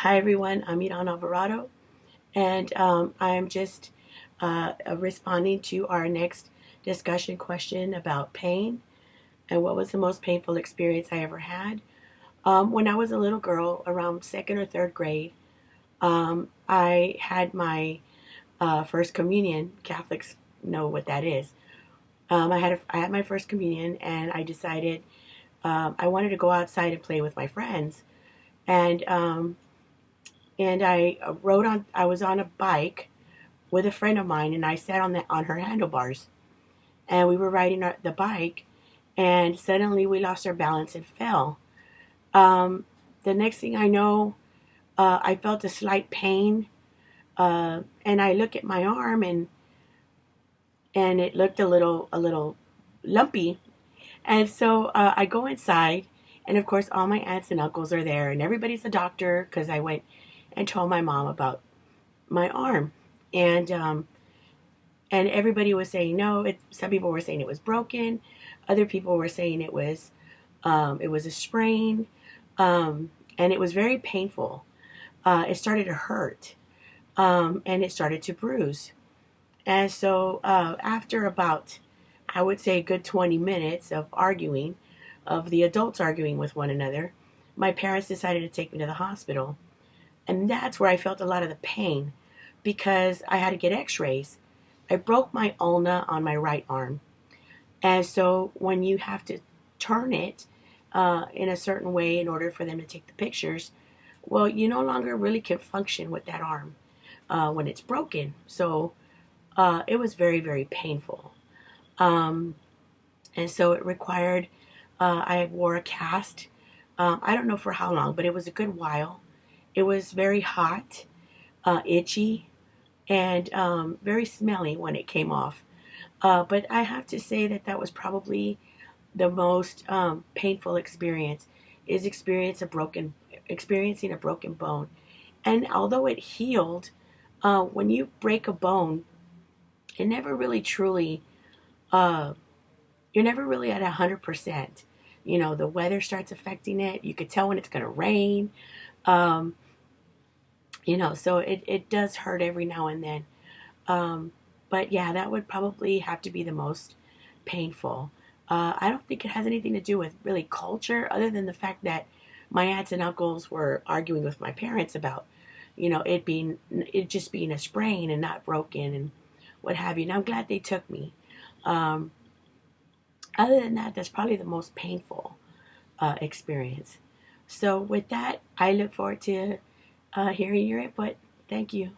Hi everyone, I'm Iran Alvarado, and I'm just responding to our next discussion question about pain and what was the most painful experience I ever had. When I was a little girl, around second or third grade, I had my first communion. Catholics know what that is. I had my first communion, and I decided I wanted to go outside and play with my friends, and I rode on. I was on a bike with a friend of mine, and I sat on her handlebars, and we were riding the bike, and suddenly we lost our balance and fell. Um, the next thing I know, I felt a slight pain, and I look at my arm, and it looked a little lumpy, and so I go inside, and of course all my aunts and uncles are there, and everybody's a doctor because I went and told my mom about my arm, and and everybody was saying no. Some people were saying it was broken, other people were saying it was a sprain, and it was very painful. It started to hurt, and it started to bruise. And so after about, I would say, a good 20 minutes of arguing, of the adults arguing with one another, my parents decided to take me to the hospital. And that's where I felt a lot of the pain because I had to get x-rays. I broke my ulna on my right arm. And so when you have to turn it in a certain way in order for them to take the pictures, well, you no longer really can function with that arm when it's broken. So it was very, very painful. Um, and so it required, I wore a cast. I don't know for how long, but it was a good while. It was very hot, itchy, and very smelly when it came off. But I have to say that that was probably the most painful experience is experiencing a broken bone. And although it healed, when you break a bone, it never really truly, uh, you're never really at 100%. You know, the weather starts affecting it. You could tell when it's going to rain. Um, so it does hurt every now and then. Um, but yeah, that would probably have to be the most painful. I don't think it has anything to do with really culture, other than the fact that my aunts and uncles were arguing with my parents about, it just being a sprain and not broken and what have you. And I'm glad they took me. Um, Other than that, that's probably the most painful experience. So with that, I look forward to hearing your input. Thank you.